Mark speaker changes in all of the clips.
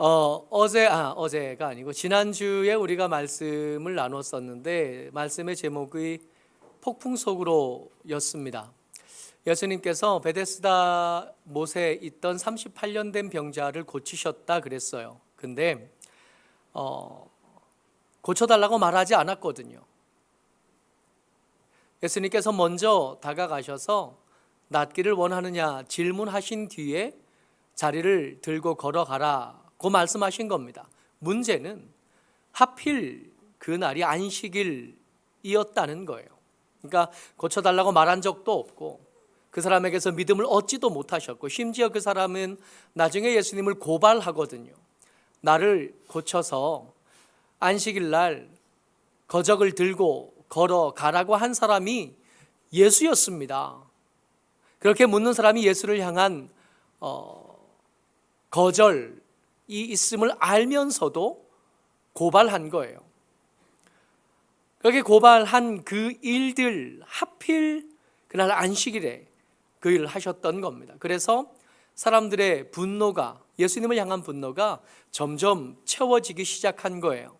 Speaker 1: 어제가 아니고 지난주에 우리가 말씀을 나눴었는데 말씀의 제목이 폭풍 속으로였습니다. 예수님께서 베데스다 못에 있던 38년 된 병자를 고치셨다 그랬어요. 근데 고쳐달라고 말하지 않았거든요. 예수님께서 먼저 다가가셔서 낫기를 원하느냐 질문하신 뒤에 자리를 들고 걸어가라고 말씀하신 겁니다. 문제는 하필 그날이 안식일이었다는 거예요. 그러니까 고쳐달라고 말한 적도 없고 그 사람에게서 믿음을 얻지도 못하셨고 심지어 그 사람은 나중에 예수님을 고발하거든요. 나를 고쳐서 안식일 날 거적을 들고 걸어가라고 한 사람이 예수였습니다. 그렇게 묻는 사람이 예수를 향한 거절이 있음을 알면서도 고발한 거예요. 그렇게 고발한 그 일들 하필 그날 안식일에 그 일을 하셨던 겁니다. 그래서 사람들의 분노가 예수님을 향한 분노가 점점 채워지기 시작한 거예요.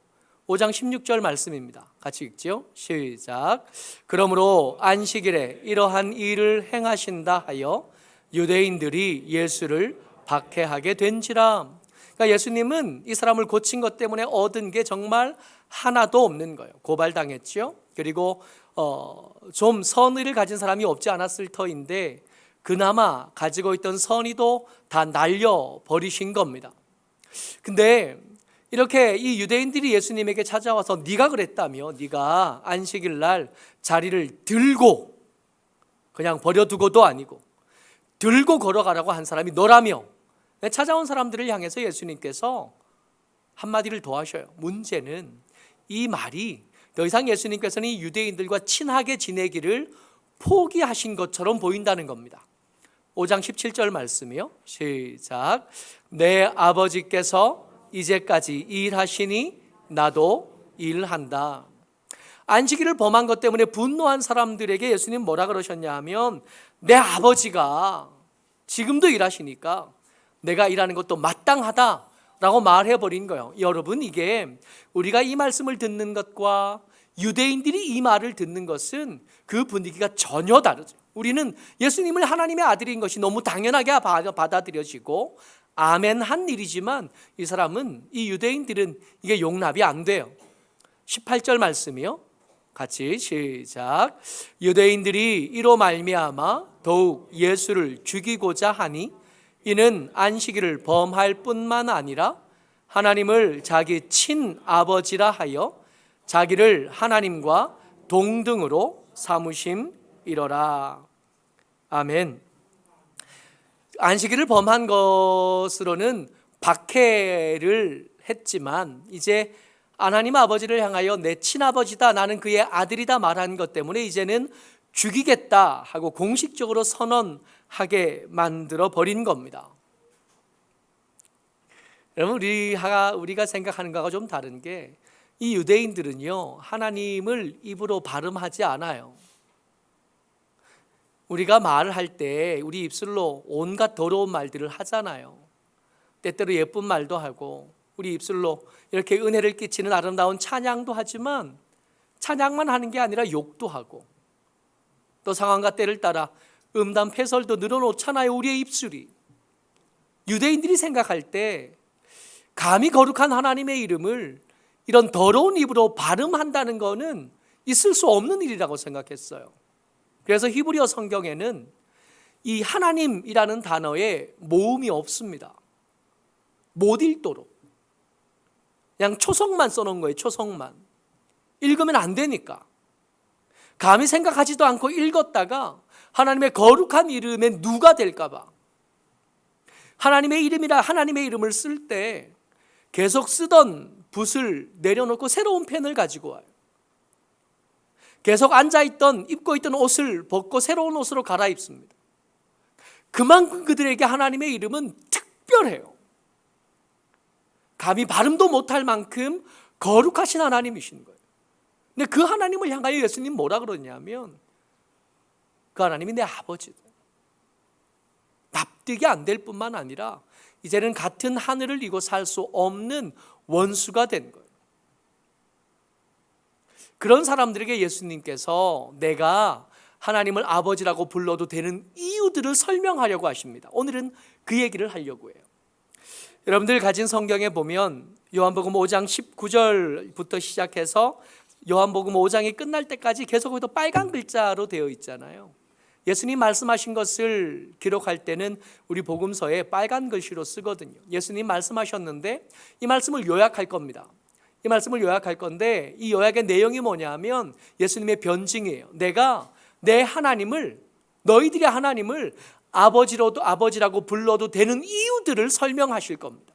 Speaker 1: 5장 16절 말씀입니다. 같이 읽죠. 시작. 그러므로 안식일에 이러한 일을 행하신다 하여 유대인들이 예수를 박해하게 된지라. 그러니까 예수님은 이 사람을 고친 것 때문에 얻은 게 정말 하나도 없는 거예요. 고발당했죠. 그리고 좀 선의를 가진 사람이 없지 않았을 터인데 그나마 가지고 있던 선의도 다 날려버리신 겁니다. 근데 이렇게 이 유대인들이 예수님에게 찾아와서 네가 그랬다며, 네가 안식일 날 자리를 들고 그냥 버려두고도 아니고 들고 걸어가라고 한 사람이 너라며 찾아온 사람들을 향해서 예수님께서 한마디를 더 하셔요. 문제는 이 말이 더 이상 예수님께서는 이 유대인들과 친하게 지내기를 포기하신 것처럼 보인다는 겁니다. 5장 17절 말씀이요. 시작. 내 아버지께서 이제까지 일하시니 나도 일한다. 안식일을 범한 것 때문에 분노한 사람들에게 예수님 뭐라 그러셨냐 하면 내 아버지가 지금도 일하시니까 내가 일하는 것도 마땅하다라고 말해버린 거예요. 여러분, 이게 우리가 이 말씀을 듣는 것과 유대인들이 이 말을 듣는 것은 그 분위기가 전혀 다르죠. 우리는 예수님을 하나님의 아들인 것이 너무 당연하게 받아들여지고 아멘한 일이지만 이 사람은, 이 유대인들은 이게 용납이 안 돼요. 18절 말씀이요. 같이 시작. 유대인들이 이로 말미암아 더욱 예수를 죽이고자 하니 이는 안식일을 범할 뿐만 아니라 하나님을 자기 친아버지라 하여 자기를 하나님과 동등으로 삼으심이로라. 아멘. 안식일을 범한 것으로는 박해를 했지만 이제 하나님 아버지를 향하여 내 친아버지다, 나는 그의 아들이다 말한 것 때문에 이제는 죽이겠다 하고 공식적으로 선언하게 만들어 버린 겁니다. 여러분, 우리가 생각하는 것과 좀 다른 게 이 유대인들은요, 하나님을 입으로 발음하지 않아요. 우리가 말을 할 때 우리 입술로 온갖 더러운 말들을 하잖아요. 때때로 예쁜 말도 하고 우리 입술로 이렇게 은혜를 끼치는 아름다운 찬양도 하지만 찬양만 하는 게 아니라 욕도 하고 또 상황과 때를 따라 음담 패설도 늘어놓잖아요. 우리의 입술이. 유대인들이 생각할 때 감히 거룩한 하나님의 이름을 이런 더러운 입으로 발음한다는 것은 있을 수 없는 일이라고 생각했어요. 그래서 히브리어 성경에는 이 하나님이라는 단어에 모음이 없습니다. 못 읽도록 그냥 초성만 써놓은 거예요. 초성만. 읽으면 안 되니까. 감히 생각하지도 않고 읽었다가 하나님의 거룩한 이름에 누가 될까 봐. 하나님의 이름이라 하나님의 이름을 쓸 때 계속 쓰던 붓을 내려놓고 새로운 펜을 가지고 와요. 계속 앉아있던, 입고 있던 옷을 벗고 새로운 옷으로 갈아입습니다. 그만큼 그들에게 하나님의 이름은 특별해요. 감히 발음도 못할 만큼 거룩하신 하나님이신 거예요. 근데 그 하나님을 향하여 예수님 뭐라 그러냐면 그 하나님이 내 아버지다. 납득이 안 될 뿐만 아니라 이제는 같은 하늘을 이고 살 수 없는 원수가 된 거예요. 그런 사람들에게 예수님께서 내가 하나님을 아버지라고 불러도 되는 이유들을 설명하려고 하십니다. 오늘은 그 얘기를 하려고 해요. 여러분들 가진 성경에 보면 요한복음 5장 19절부터 시작해서 요한복음 5장이 끝날 때까지 계속 빨간 글자로 되어 있잖아요. 예수님 말씀하신 것을 기록할 때는 우리 복음서에 빨간 글씨로 쓰거든요. 예수님 말씀하셨는데 이 말씀을 요약할 겁니다. 이 말씀을 요약할 건데 이 요약의 내용이 뭐냐면 예수님의 변증이에요. 내가 내 하나님을, 너희들의 하나님을 아버지라고 불러도 되는 이유들을 설명하실 겁니다.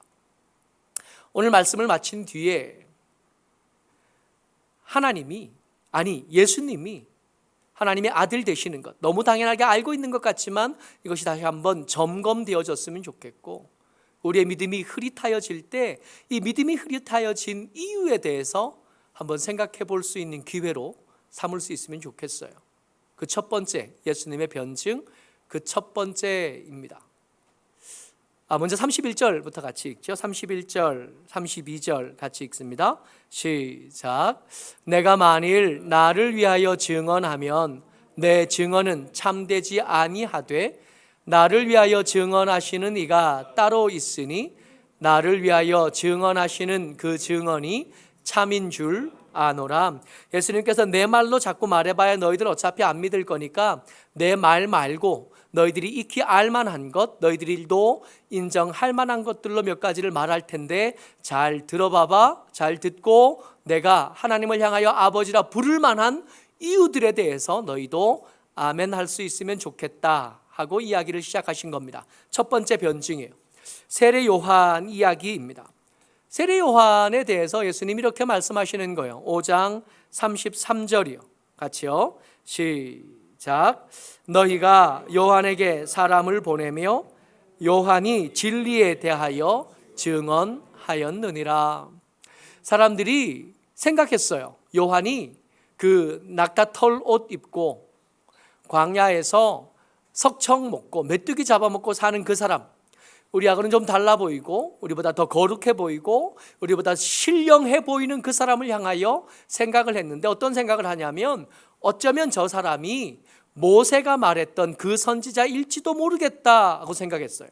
Speaker 1: 오늘 말씀을 마친 뒤에 예수님이 하나님의 아들 되시는 것, 너무 당연하게 알고 있는 것 같지만 이것이 다시 한번 점검되어졌으면 좋겠고, 우리의 믿음이 흐릿하여질 때 이 믿음이 흐릿하여진 이유에 대해서 한번 생각해 볼 수 있는 기회로 삼을 수 있으면 좋겠어요. 그 첫 번째, 예수님의 변증, 그 첫 번째입니다. 먼저 31절부터 같이 읽죠. 31절, 32절 같이 읽습니다. 시작. 내가 만일 나를 위하여 증언하면 내 증언은 참되지 아니하되 나를 위하여 증언하시는 이가 따로 있으니 나를 위하여 증언하시는 그 증언이 참인 줄 아노라. 예수님께서 내 말로 자꾸 말해봐야 너희들 어차피 안 믿을 거니까 내 말 말고 너희들이 익히 알만한 것, 너희들도 인정할 만한 것들로 몇 가지를 말할 텐데 잘 들어봐봐. 잘 듣고 내가 하나님을 향하여 아버지라 부를 만한 이유들에 대해서 너희도 아멘 할 수 있으면 좋겠다 하고 이야기를 시작하신 겁니다. 첫 번째 변증이에요. 세례 요한 이야기입니다. 세례 요한에 대해서 예수님이 이렇게 말씀하시는 거예요. 5장 33절이요. 같이요. 시작. 너희가 요한에게 사람을 보내며 요한이 진리에 대하여 증언하였느니라. 사람들이 생각했어요. 요한이 그 낙타털 옷 입고 광야에서 석청 먹고 메뚜기 잡아먹고 사는 그 사람, 우리하고는 좀 달라 보이고 우리보다 더 거룩해 보이고 우리보다 신령해 보이는 그 사람을 향하여 생각을 했는데, 어떤 생각을 하냐면 어쩌면 저 사람이 모세가 말했던 그 선지자일지도 모르겠다 하고 생각했어요.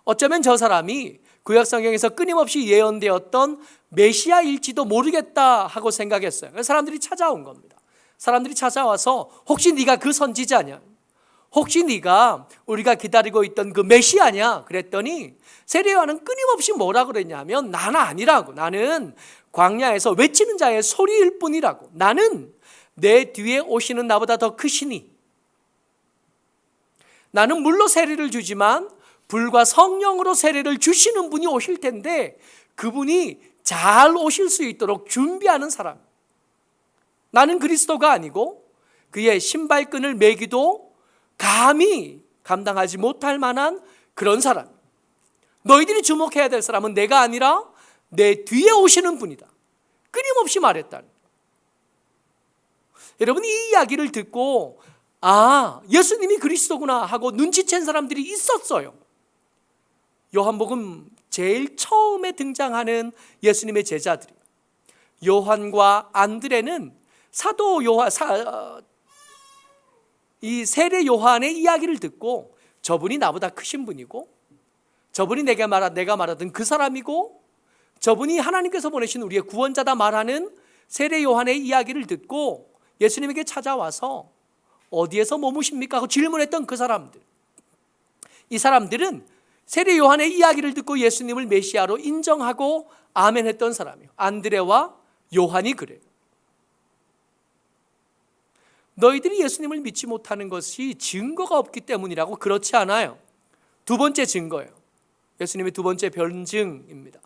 Speaker 1: 어쩌면 저 사람이 구약성경에서 끊임없이 예언되었던 메시아일지도 모르겠다 하고 생각했어요. 그래서 사람들이 찾아온 겁니다. 사람들이 찾아와서 혹시 네가 그 선지자냐? 혹시 네가 우리가 기다리고 있던 그 메시아냐? 그랬더니 세례 요한은 끊임없이 뭐라 그랬냐면 나는 아니라고. 나는 광야에서 외치는 자의 소리일 뿐이라고. 나는 내 뒤에 오시는 나보다 더 크시니, 나는 물로 세례를 주지만 불과 성령으로 세례를 주시는 분이 오실 텐데 그분이 잘 오실 수 있도록 준비하는 사람. 나는 그리스도가 아니고 그의 신발끈을 매기도 감히 감당하지 못할 만한 그런 사람. 너희들이 주목해야 될 사람은 내가 아니라 내 뒤에 오시는 분이다. 끊임없이 말했다는 거예요. 여러분, 이 이야기를 듣고 예수님이 그리스도구나 하고 눈치챈 사람들이 있었어요. 요한복음 제일 처음에 등장하는 예수님의 제자들이에요. 요한과 안드레는 이 세례 요한의 이야기를 듣고 저분이 나보다 크신 분이고, 저분이 내가 말하던 그 사람이고, 저분이 하나님께서 보내신 우리의 구원자다 말하는 세례 요한의 이야기를 듣고 예수님에게 찾아와서 어디에서 머무십니까? 하고 질문했던 그 사람들. 이 사람들은 세례 요한의 이야기를 듣고 예수님을 메시아로 인정하고 아멘했던 사람이에요. 안드레와 요한이 그래요. 너희들이 예수님을 믿지 못하는 것이 증거가 없기 때문이라고? 그렇지 않아요. 두 번째 증거예요. 예수님의 두 번째 변증입니다.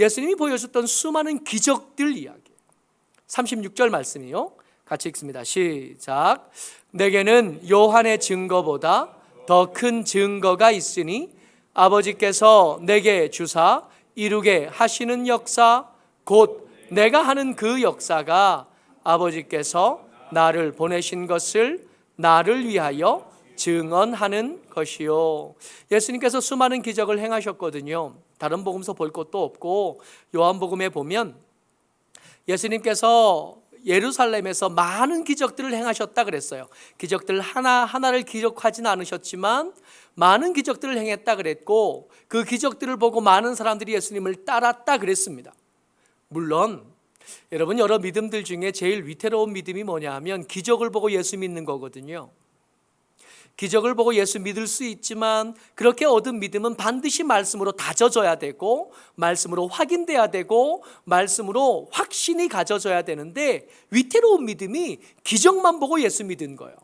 Speaker 1: 예수님이 보여줬던 수많은 기적들 이야기. 36절 말씀이요. 같이 읽습니다. 시작. 내게는 요한의 증거보다 더 큰 증거가 있으니 아버지께서 내게 주사 이루게 하시는 역사, 곧 내가 하는 그 역사가 아버지께서 나를 보내신 것을 나를 위하여 증언하는 것이요. 예수님께서 수많은 기적을 행하셨거든요. 다른 복음서 볼 것도 없고 요한복음에 보면 예수님께서 예루살렘에서 많은 기적들을 행하셨다 그랬어요. 기적들 하나하나를 기록하지는 않으셨지만 많은 기적들을 행했다 그랬고, 그 기적들을 보고 많은 사람들이 예수님을 따랐다 그랬습니다. 물론 여러분, 여러 믿음들 중에 제일 위태로운 믿음이 뭐냐 하면 기적을 보고 예수 믿는 거거든요. 기적을 보고 예수 믿을 수 있지만 그렇게 얻은 믿음은 반드시 말씀으로 다져져야 되고, 말씀으로 확인돼야 되고, 말씀으로 확신이 가져져야 되는데, 위태로운 믿음이 기적만 보고 예수 믿은 거예요.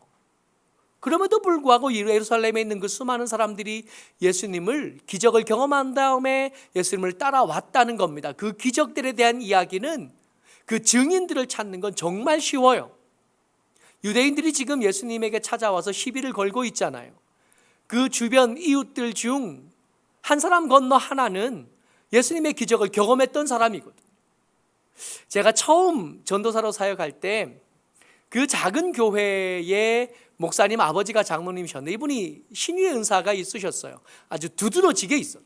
Speaker 1: 그럼에도 불구하고 예루살렘에 있는 그 수많은 사람들이 예수님을, 기적을 경험한 다음에 예수님을 따라왔다는 겁니다. 그 기적들에 대한 이야기는, 그 증인들을 찾는 건 정말 쉬워요. 유대인들이 지금 예수님에게 찾아와서 시비를 걸고 있잖아요. 그 주변 이웃들 중 한 사람 건너 하나는 예수님의 기적을 경험했던 사람이거든요. 제가 처음 전도사로 사역할 때 그 작은 교회의 목사님 아버지가 장로님이셨는데, 이분이 신유의 은사가 있으셨어요. 아주 두드러지게 있었죠.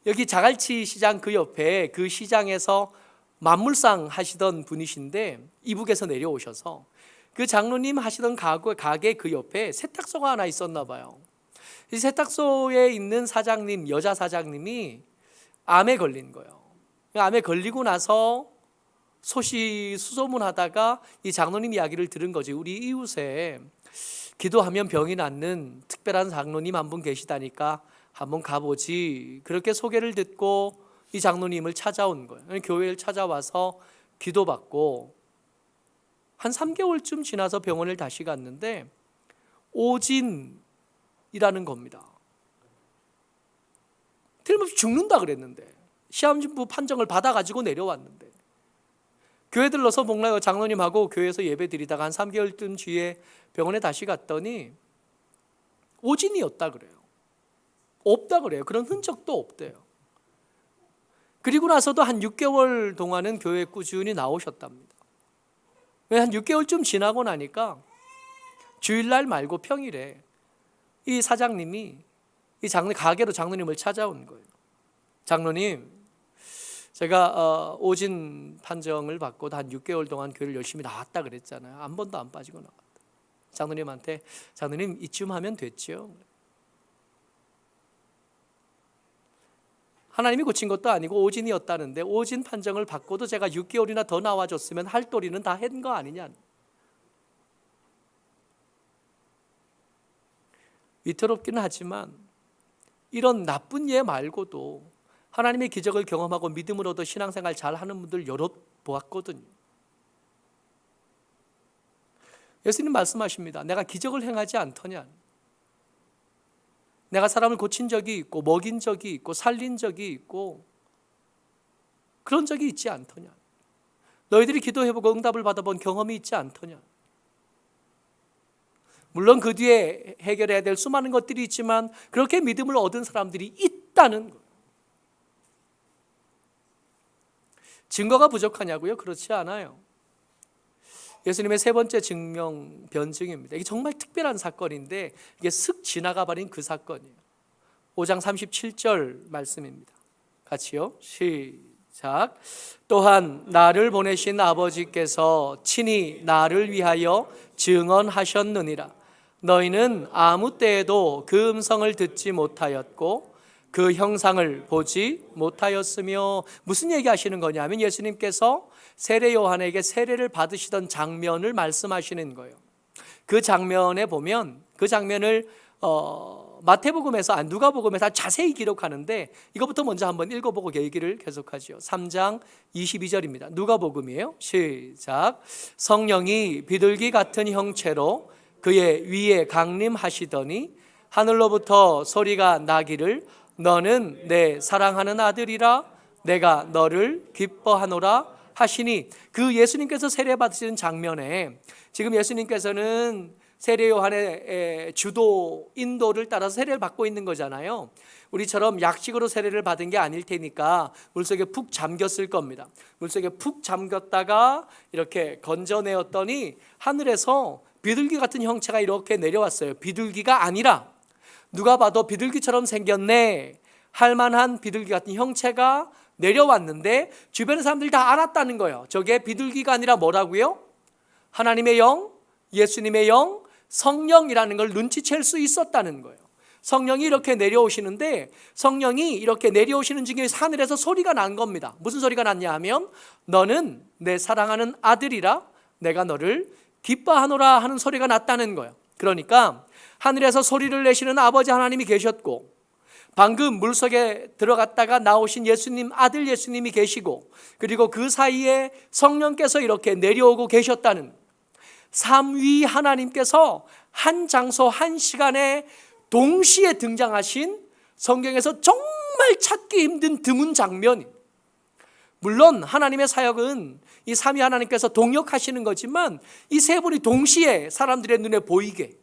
Speaker 1: 여기 자갈치 시장 그 옆에, 그 시장에서 만물상 하시던 분이신데 이북에서 내려오셔서 그 장로님 하시던 가게 그 옆에 세탁소가 하나 있었나 봐요. 이 세탁소에 있는 사장님, 여자 사장님이 암에 걸린 거예요. 암에 걸리고 나서 수소문하다가 이 장로님 이야기를 들은 거지. 우리 이웃에 기도하면 병이 낫는 특별한 장로님 한 분 계시다니까 한번 가보지. 그렇게 소개를 듣고 이 장로님을 찾아온 거예요. 교회를 찾아와서 기도받고 한 3개월쯤 지나서 병원을 다시 갔는데 오진이라는 겁니다. 틀림없이 죽는다 그랬는데, 시한부 판정을 받아가지고 내려왔는데, 교회 들러서 목라 장로님하고 교회에서 예배 드리다가 한 3개월쯤 뒤에 병원에 다시 갔더니 오진이었다 그래요. 없다 그래요. 그런 흔적도 없대요. 그리고 나서도 한 6개월 동안은 교회에 꾸준히 나오셨답니다. 한 6개월쯤 지나고 나니까 주일날 말고 평일에 이 사장님이 이 가게로 장로님을 찾아온 거예요. 장로님, 제가 오진 판정을 받고 한 6개월 동안 교회를 열심히 나왔다 그랬잖아요. 한 번도 안 빠지고 나왔다. 장로님한테, 장로님 이쯤 하면 됐죠. 하나님이 고친 것도 아니고 오진이었다는데, 오진 판정을 받고도 제가 6개월이나 더 나와줬으면 할 도리는 다 한 거 아니냐. 위태롭기는 하지만 이런 나쁜 예 말고도 하나님의 기적을 경험하고 믿음으로도 신앙생활 잘하는 분들 여러 보았거든요. 예수님 말씀하십니다. 내가 기적을 행하지 않더냐. 내가 사람을 고친 적이 있고 먹인 적이 있고 살린 적이 있고 그런 적이 있지 않더냐. 너희들이 기도해보고 응답을 받아본 경험이 있지 않더냐. 물론 그 뒤에 해결해야 될 수많은 것들이 있지만 그렇게 믿음을 얻은 사람들이 있다는 거예요. 증거가 부족하냐고요? 그렇지 않아요. 예수님의 세 번째 증명 변증입니다. 이게 정말 특별한 사건인데 이게 슥 지나가 버린 그 사건이에요. 5장 37절 말씀입니다. 같이요. 시작. 또한 나를 보내신 아버지께서 친히 나를 위하여 증언하셨느니라. 너희는 아무 때에도 그 음성을 듣지 못하였고 그 형상을 보지 못하였으며. 무슨 얘기하시는 거냐면 예수님께서 세례 요한에게 세례를 받으시던 장면을 말씀하시는 거예요. 그 장면에 보면 그 장면을 마태복음에서 누가복음에서 자세히 기록하는데 이거부터 먼저 한번 읽어보고 얘기를 계속하죠. 3장 22절입니다. 누가복음이에요. 시작. 성령이 비둘기 같은 형체로 그의 위에 강림하시더니 하늘로부터 소리가 나기를 너는 내 사랑하는 아들이라 내가 너를 기뻐하노라 하시니. 그 예수님께서 세례 받으시는 장면에 지금 예수님께서는 세례 요한의 주도 인도를 따라서 세례를 받고 있는 거잖아요. 우리처럼 약식으로 세례를 받은 게 아닐 테니까 물속에 푹 잠겼을 겁니다. 물속에 푹 잠겼다가 이렇게 건져내었더니 하늘에서 비둘기 같은 형체가 이렇게 내려왔어요. 비둘기가 아니라 누가 봐도 비둘기처럼 생겼네 할 만한 비둘기 같은 형체가 내려왔는데 주변의 사람들이 다 알았다는 거예요. 저게 비둘기가 아니라 뭐라고요? 하나님의 영, 예수님의 영, 성령이라는 걸 눈치챌 수 있었다는 거예요. 성령이 이렇게 내려오시는데 성령이 이렇게 내려오시는 중에 하늘에서 소리가 난 겁니다. 무슨 소리가 났냐 하면 너는 내 사랑하는 아들이라 내가 너를 기뻐하노라 하는 소리가 났다는 거예요. 그러니까 하늘에서 소리를 내시는 아버지 하나님이 계셨고 방금 물속에 들어갔다가 나오신 예수님, 아들 예수님이 계시고 그리고 그 사이에 성령께서 이렇게 내려오고 계셨다는 삼위 하나님께서 한 장소 한 시간에 동시에 등장하신 성경에서 정말 찾기 힘든 드문 장면이. 물론 하나님의 사역은 이 삼위 하나님께서 동역하시는 거지만 이 세 분이 동시에 사람들의 눈에 보이게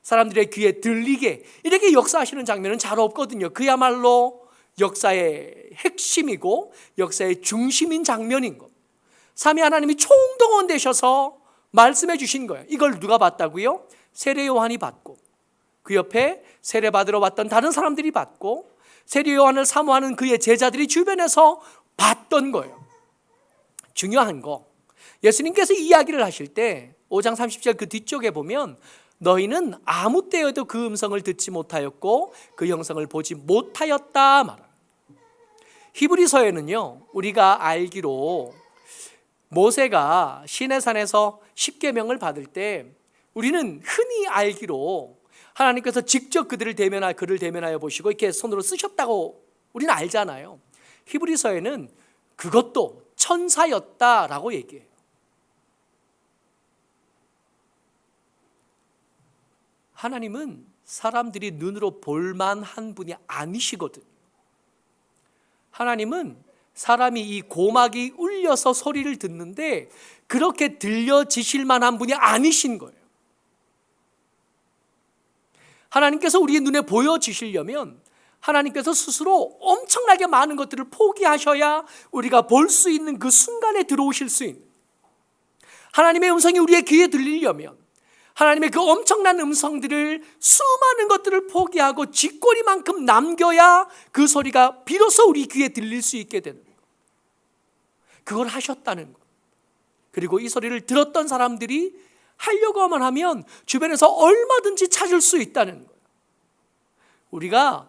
Speaker 1: 사람들의 귀에 들리게 이렇게 역사하시는 장면은 잘 없거든요. 그야말로 역사의 핵심이고 역사의 중심인 장면인 것. 삼위 하나님이 총동원되셔서 말씀해 주신 거예요. 이걸 누가 봤다고요? 세례 요한이 봤고 그 옆에 세례 받으러 왔던 다른 사람들이 봤고 세례 요한을 사모하는 그의 제자들이 주변에서 봤던 거예요. 중요한 거, 예수님께서 이야기를 하실 때 5장 30절 그 뒤쪽에 보면 너희는 아무 때에도 그 음성을 듣지 못하였고 그 형상을 보지 못하였다 말합니다. 히브리서에는요 우리가 알기로 모세가 시내산에서 십계명을 받을 때 우리는 흔히 알기로 하나님께서 직접 그를 대면하여 보시고 이렇게 손으로 쓰셨다고 우리는 알잖아요. 히브리서에는 그것도 천사였다라고 얘기해요. 하나님은 사람들이 눈으로 볼만한 분이 아니시거든요. 하나님은 사람이 이 고막이 울려서 소리를 듣는데 그렇게 들려지실 만한 분이 아니신 거예요. 하나님께서 우리의 눈에 보여지시려면 하나님께서 스스로 엄청나게 많은 것들을 포기하셔야 우리가 볼 수 있는 그 순간에 들어오실 수 있는, 하나님의 음성이 우리의 귀에 들리려면 하나님의 그 엄청난 음성들을 수많은 것들을 포기하고 쥐꼬리만큼 남겨야 그 소리가 비로소 우리 귀에 들릴 수 있게 되는 것. 그걸 하셨다는 것. 그리고 이 소리를 들었던 사람들이 하려고만 하면 주변에서 얼마든지 찾을 수 있다는 거예요. 우리가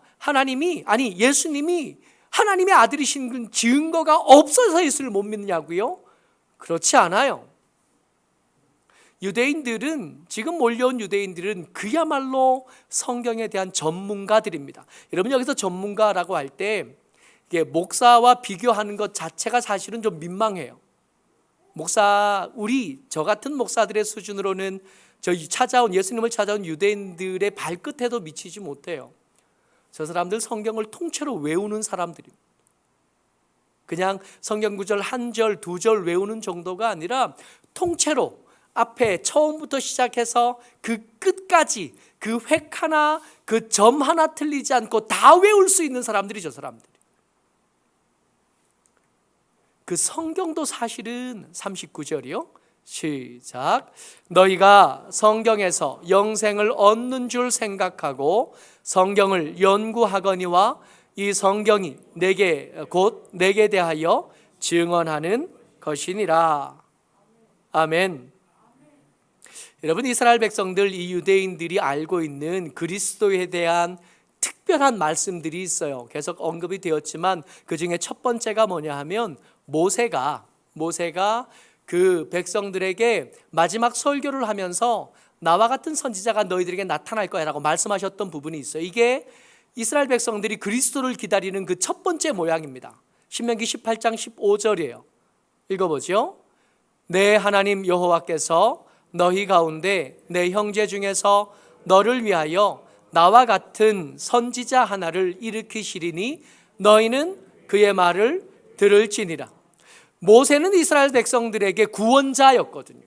Speaker 1: 예수님이 하나님의 아들이신 증거가 없어서 예수를 못 믿느냐고요? 그렇지 않아요. 지금 몰려온 유대인들은 그야말로 성경에 대한 전문가들입니다. 여러분 여기서 전문가라고 할 때 이게 목사와 비교하는 것 자체가 사실은 좀 민망해요. 저 같은 목사들의 수준으로는 예수님을 찾아온 유대인들의 발끝에도 미치지 못해요. 저 사람들 성경을 통째로 외우는 사람들입니다. 그냥 성경 구절 한 절, 두 절 외우는 정도가 아니라 통째로 앞에 처음부터 시작해서 그 끝까지 그 획 하나, 그 점 하나 틀리지 않고 다 외울 수 있는 사람들이 저 사람들. 그 성경도 사실은 39절이요. 시작. 너희가 성경에서 영생을 얻는 줄 생각하고 성경을 연구하거니와 이 성경이 곧 내게 대하여 증언하는 것이니라. 아멘. 여러분, 이스라엘 백성들, 이 유대인들이 알고 있는 그리스도에 대한 특별한 말씀들이 있어요. 계속 언급이 되었지만 그 중에 첫 번째가 뭐냐 하면 모세가 그 백성들에게 마지막 설교를 하면서 나와 같은 선지자가 너희들에게 나타날 거야 라고 말씀하셨던 부분이 있어요. 이게 이스라엘 백성들이 그리스도를 기다리는 그 첫 번째 모양입니다. 신명기 18장 15절이에요. 읽어보죠. 내 하나님 여호와께서 너희 가운데 내 형제 중에서 너를 위하여 나와 같은 선지자 하나를 일으키시리니 너희는 그의 말을 들을지니라. 모세는 이스라엘 백성들에게 구원자였거든요.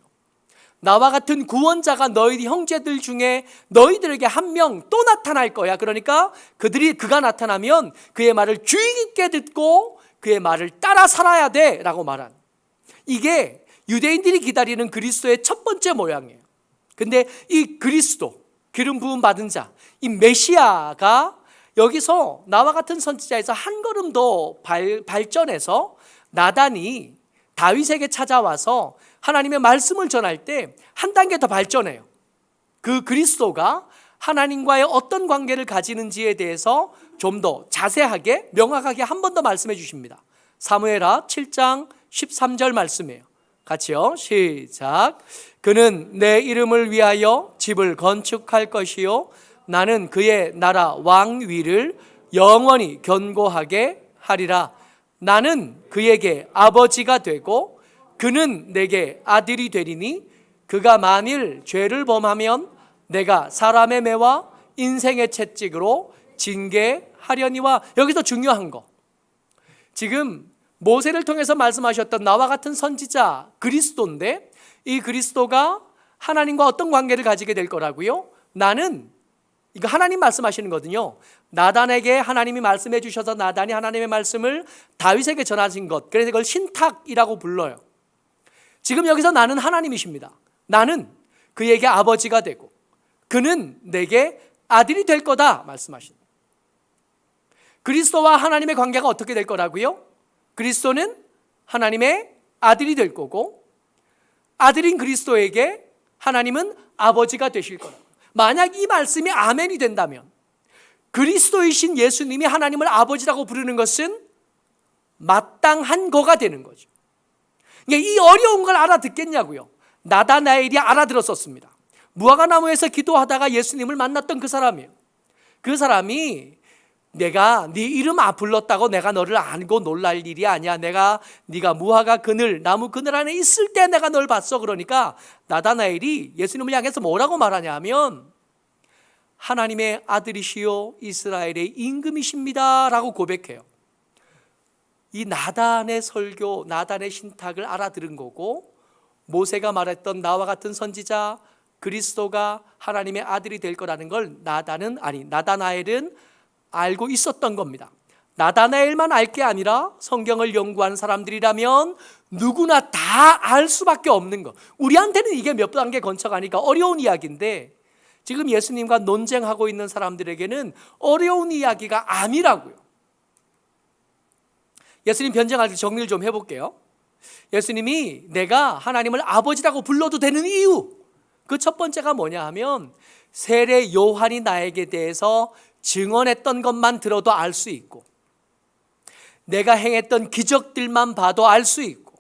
Speaker 1: 나와 같은 구원자가 너희 형제들 중에 너희들에게 한 명 또 나타날 거야. 그러니까 그가 나타나면 그의 말을 주의 깊게 듣고 그의 말을 따라 살아야 돼 라고 말한, 이게 유대인들이 기다리는 그리스도의 첫 번째 모양이에요. 근데 이 그리스도, 기름 부음 받은 자, 이 메시아가 여기서 나와 같은 선지자에서 한 걸음 더 발전해서 나단이 다윗에게 찾아와서 하나님의 말씀을 전할 때 한 단계 더 발전해요. 그 그리스도가 하나님과의 어떤 관계를 가지는지에 대해서 좀 더 자세하게 명확하게 한 번 더 말씀해 주십니다. 사무엘하 7장 13절 말씀이에요. 같이요, 시작. 그는 내 이름을 위하여 집을 건축할 것이요 나는 그의 나라 왕위를 영원히 견고하게 하리라. 나는 그에게 아버지가 되고 그는 내게 아들이 되리니 그가 만일 죄를 범하면 내가 사람의 매와 인생의 채찍으로 징계하려니와. 여기서 중요한 거, 지금 모세를 통해서 말씀하셨던 나와 같은 선지자 그리스도인데, 이 그리스도가 하나님과 어떤 관계를 가지게 될 거라고요? 나는, 이거 하나님 말씀하시는 거거든요. 나단에게 하나님이 말씀해 주셔서 나단이 하나님의 말씀을 다윗에게 전하신 것, 그래서 이걸 신탁이라고 불러요. 지금 여기서 나는 하나님이십니다. 나는 그에게 아버지가 되고 그는 내게 아들이 될 거다 말씀하십니다. 그리스도와 하나님의 관계가 어떻게 될 거라고요? 그리스도는 하나님의 아들이 될 거고 아들인 그리스도에게 하나님은 아버지가 되실 거라고. 만약 이 말씀이 아멘이 된다면 그리스도이신 예수님이 하나님을 아버지라고 부르는 것은 마땅한 거가 되는 거죠. 이 어려운 걸 알아듣겠냐고요. 나다나엘이 알아들었었습니다. 무화과나무에서 기도하다가 예수님을 만났던 그 사람이에요. 그 사람이 내가 네 이름 불렀다고 내가 너를 알고 놀랄 일이 아니야. 네가 무화과 그늘, 나무 그늘 안에 있을 때 내가 널 봤어. 그러니까 나다나엘이 예수님을 향해서 뭐라고 말하냐 하면 하나님의 아들이시요 이스라엘의 임금이십니다 라고 고백해요. 이 나단의 설교, 나단의 신탁을 알아들은 거고, 모세가 말했던 나와 같은 선지자 그리스도가 하나님의 아들이 될 거라는 걸 나다나엘은 알고 있었던 겁니다. 나다나엘만 알 게 아니라 성경을 연구하는 사람들이라면 누구나 다 알 수밖에 없는 것. 우리한테는 이게 몇 단계 건쳐가니까 어려운 이야기인데 지금 예수님과 논쟁하고 있는 사람들에게는 어려운 이야기가 아니라고요. 예수님 변증할 때 정리를 좀 해볼게요. 예수님이 내가 하나님을 아버지라고 불러도 되는 이유, 그 첫 번째가 뭐냐 하면 세례 요한이 나에게 대해서 증언했던 것만 들어도 알 수 있고 내가 행했던 기적들만 봐도 알 수 있고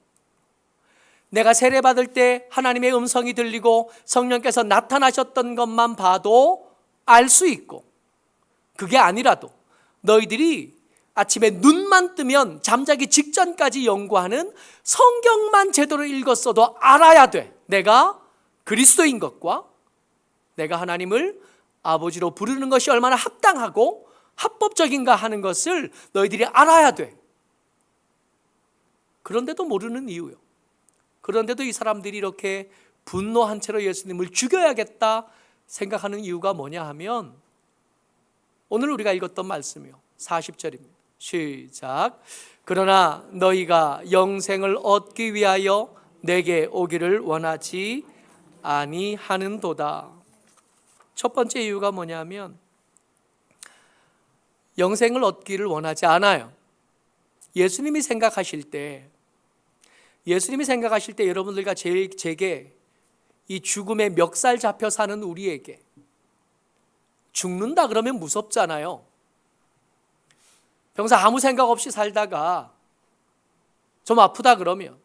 Speaker 1: 내가 세례받을 때 하나님의 음성이 들리고 성령께서 나타나셨던 것만 봐도 알 수 있고, 그게 아니라도 너희들이 아침에 눈만 뜨면 잠자기 직전까지 연구하는 성경만 제대로 읽었어도 알아야 돼. 내가 그리스도인 것과 내가 하나님을 아버지로 부르는 것이 얼마나 합당하고 합법적인가 하는 것을 너희들이 알아야 돼. 그런데도 모르는 이유요. 그런데도 이 사람들이 이렇게 분노한 채로 예수님을 죽여야겠다 생각하는 이유가 뭐냐 하면 오늘 우리가 읽었던 말씀이요. 40절입니다. 시작. 그러나 너희가 영생을 얻기 위하여 내게 오기를 원하지 아니하는도다. 첫 번째 이유가 뭐냐면 영생을 얻기를 원하지 않아요. 예수님이 생각하실 때 여러분들과 제게 이 죽음의 멱살 잡혀 사는 우리에게 죽는다 그러면 무섭잖아요. 평소 아무 생각 없이 살다가 좀 아프다 그러면,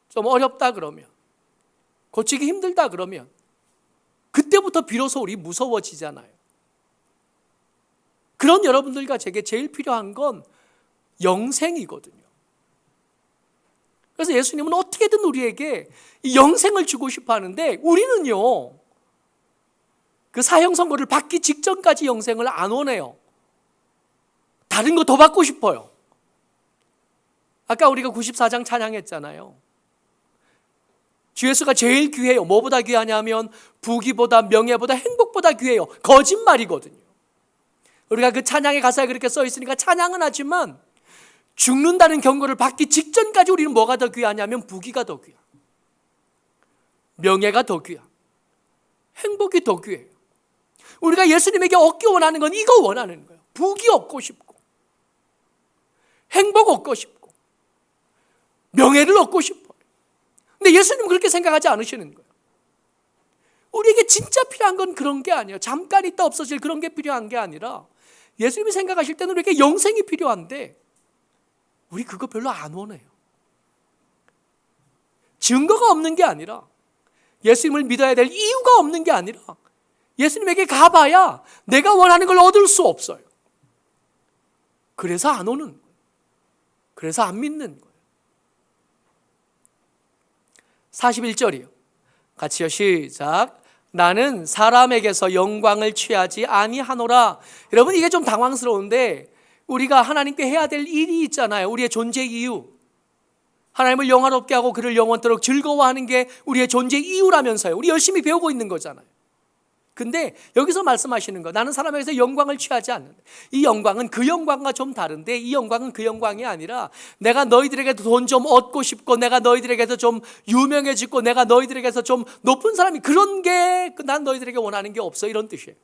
Speaker 1: 좀 어렵다 그러면, 고치기 힘들다 그러면 그때부터 비로소 우리 무서워지잖아요. 그런 여러분들과 제게 제일 필요한 건 영생이거든요. 그래서 예수님은 어떻게든 우리에게 영생을 주고 싶어 하는데 우리는요, 그 사형 선고를 받기 직전까지 영생을 안 원해요. 다른 거 더 받고 싶어요. 아까 우리가 94장 찬양했잖아요. 주 예수가 제일 귀해요. 뭐보다 귀하냐면 부귀보다 명예보다 행복보다 귀해요. 거짓말이거든요. 우리가 그 찬양의 가사에 그렇게 써 있으니까 찬양은 하지만 죽는다는 경고를 받기 직전까지 우리는 뭐가 더 귀하냐면 부귀가 더 귀하, 명예가 더 귀하, 행복이 더 귀해요. 우리가 예수님에게 얻기 원하는 건 이거 원하는 거예요. 부귀 얻고 싶고, 행복 얻고 싶고, 명예를 얻고 싶어요. 근데 예수님은 그렇게 생각하지 않으시는 거예요. 우리에게 진짜 필요한 건 그런 게 아니에요. 잠깐 있다 없어질 그런 게 필요한 게 아니라, 예수님이 생각하실 때는 우리에게 영생이 필요한데 우리 그거 별로 안 원해요. 증거가 없는 게 아니라, 예수님을 믿어야 될 이유가 없는 게 아니라, 예수님에게 가봐야 내가 원하는 걸 얻을 수 없어요. 그래서 안 오는 거예요. 그래서 안 믿는 거예요. 41절이요. 같이요. 시작. 나는 사람에게서 영광을 취하지 아니하노라. 여러분, 이게 좀 당황스러운데, 우리가 하나님께 해야 될 일이 있잖아요. 우리의 존재 이유. 하나님을 영화롭게 하고 그를 영원토록 즐거워하는 게 우리의 존재 이유라면서요. 우리 열심히 배우고 있는 거잖아요. 근데 여기서 말씀하시는 거, 나는 사람에게서 영광을 취하지 않는다. 이 영광은 그 영광과 좀 다른데, 이 영광은 그 영광이 아니라 내가 너희들에게도 돈 좀 얻고 싶고, 내가 너희들에게서 좀 유명해지고, 내가 너희들에게서 좀 높은 사람이, 그런 게 난 너희들에게 원하는 게 없어, 이런 뜻이에요.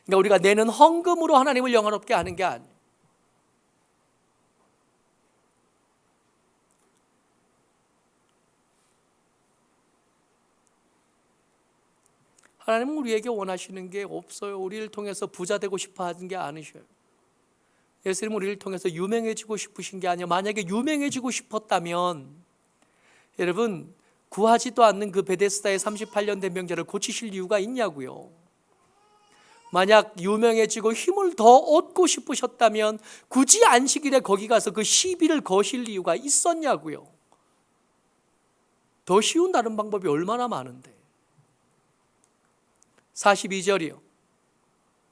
Speaker 1: 그러니까 우리가 내는 헌금으로 하나님을 영화롭게 하는 게 아니에요. 하나님은 우리에게 원하시는 게 없어요. 우리를 통해서 부자 되고 싶어 하는 게 아니셔요. 예수님은 우리를 통해서 유명해지고 싶으신 게 아니에요. 만약에 유명해지고 싶었다면, 여러분, 구하지도 않는 그 베데스다의 38년 된 병자를 고치실 이유가 있냐고요. 만약 유명해지고 힘을 더 얻고 싶으셨다면 굳이 안식일에 거기 가서 그 시비를 거실 이유가 있었냐고요. 더 쉬운 다른 방법이 얼마나 많은데. 42절이요.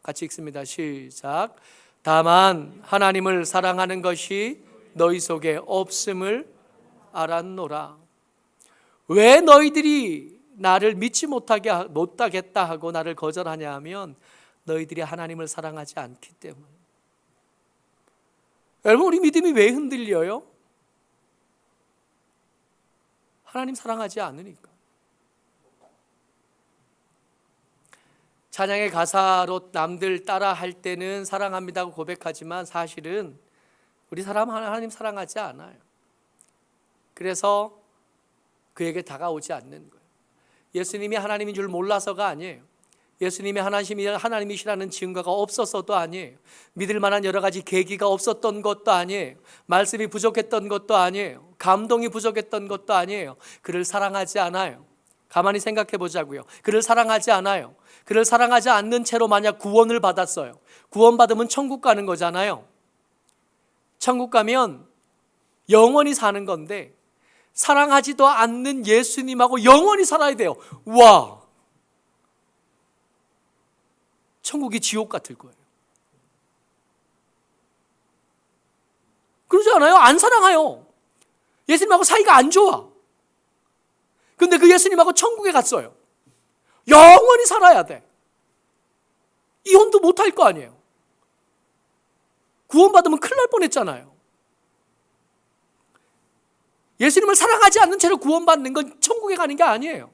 Speaker 1: 같이 읽습니다. 시작. 다만 하나님을 사랑하는 것이 너희 속에 없음을 알았노라. 왜 너희들이 나를 믿지 못하겠다 하고 나를 거절하냐 하면, 너희들이 하나님을 사랑하지 않기 때문에. 여러분, 우리 믿음이 왜 흔들려요? 하나님 사랑하지 않으니까. 찬양의 가사로 남들 따라 할 때는 사랑합니다고 고백하지만 사실은 우리 사람 하나님 사랑하지 않아요. 그래서 그에게 다가오지 않는 거예요. 예수님이 하나님인 줄 몰라서가 아니에요. 예수님이 하나님이시라는 증거가 없어서도 아니에요. 믿을 만한 여러 가지 계기가 없었던 것도 아니에요. 말씀이 부족했던 것도 아니에요. 감동이 부족했던 것도 아니에요. 그를 사랑하지 않아요. 가만히 생각해 보자고요. 그를 사랑하지 않아요. 그를 사랑하지 않는 채로 만약 구원을 받았어요. 구원받으면 천국 가는 거잖아요. 천국 가면 영원히 사는 건데, 사랑하지도 않는 예수님하고 영원히 살아야 돼요. 와, 천국이 지옥 같을 거예요. 그러지 않아요? 안 사랑해요. 예수님하고 사이가 안 좋아. 근데 그 예수님하고 천국에 갔어요. 영원히 살아야 돼. 이혼도 못할 거 아니에요. 구원받으면 큰일 날 뻔했잖아요. 예수님을 사랑하지 않는 채로 구원받는 건 천국에 가는 게 아니에요.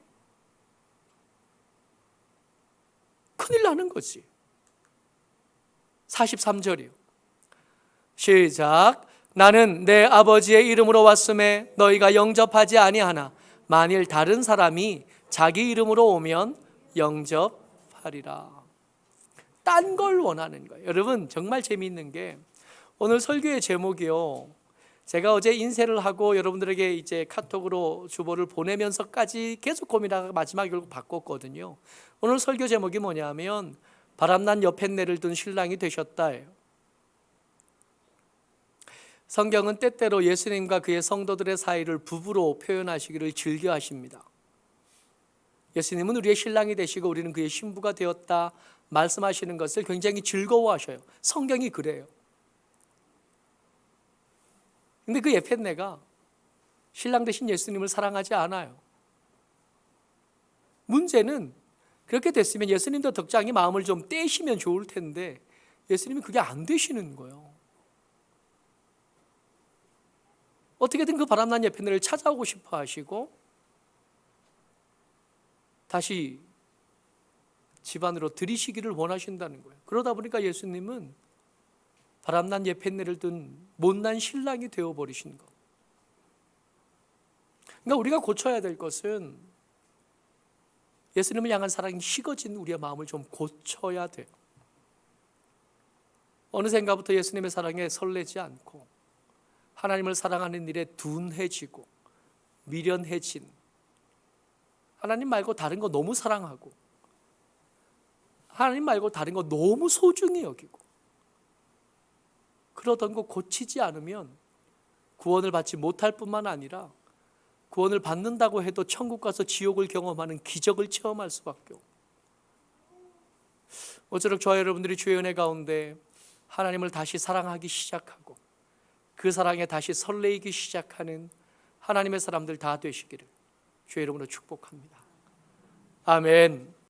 Speaker 1: 큰일 나는 거지. 43절이요. 시작. 나는 내 아버지의 이름으로 왔음에 너희가 영접하지 아니하나 만일 다른 사람이 자기 이름으로 오면 영접하리라. 딴 걸 원하는 거예요. 여러분, 정말 재미있는 게, 오늘 설교의 제목이요, 제가 어제 인쇄를 하고 여러분들에게 이제 카톡으로 주보를 보내면서까지 계속 고민하다가 마지막에 결국 바꿨거든요. 오늘 설교 제목이 뭐냐면, 바람난 여팻네를 든 신랑이 되셨다예요. 성경은 때때로 예수님과 그의 성도들의 사이를 부부로 표현하시기를 즐겨하십니다. 예수님은 우리의 신랑이 되시고 우리는 그의 신부가 되었다 말씀하시는 것을 굉장히 즐거워하셔요. 성경이 그래요. 근데 그 여팻네가 신랑 되신 예수님을 사랑하지 않아요. 문제는, 그렇게 됐으면 예수님도 적당히 마음을 좀 떼시면 좋을 텐데 예수님이 그게 안 되시는 거예요. 어떻게든 그 바람난 여팻네를 찾아오고 싶어 하시고 다시 집안으로 들이시기를 원하신다는 거예요. 그러다 보니까 예수님은 바람난 예편내를 든 못난 신랑이 되어버리신 거. 그러니까 우리가 고쳐야 될 것은 예수님을 향한 사랑이 식어진 우리의 마음을 좀 고쳐야 돼요. 어느샌가부터 예수님의 사랑에 설레지 않고 하나님을 사랑하는 일에 둔해지고 미련해진, 하나님 말고 다른 거 너무 사랑하고 하나님 말고 다른 거 너무 소중히 여기고 그러던 거 고치지 않으면 구원을 받지 못할 뿐만 아니라 구원을 받는다고 해도 천국 가서 지옥을 경험하는 기적을 체험할 수밖에 없고, 모쪼록 저와 여러분들이 주의 은혜 가운데 하나님을 다시 사랑하기 시작하고 그 사랑에 다시 설레이기 시작하는 하나님의 사람들 다 되시기를 주의 이름으로 축복합니다. 아멘.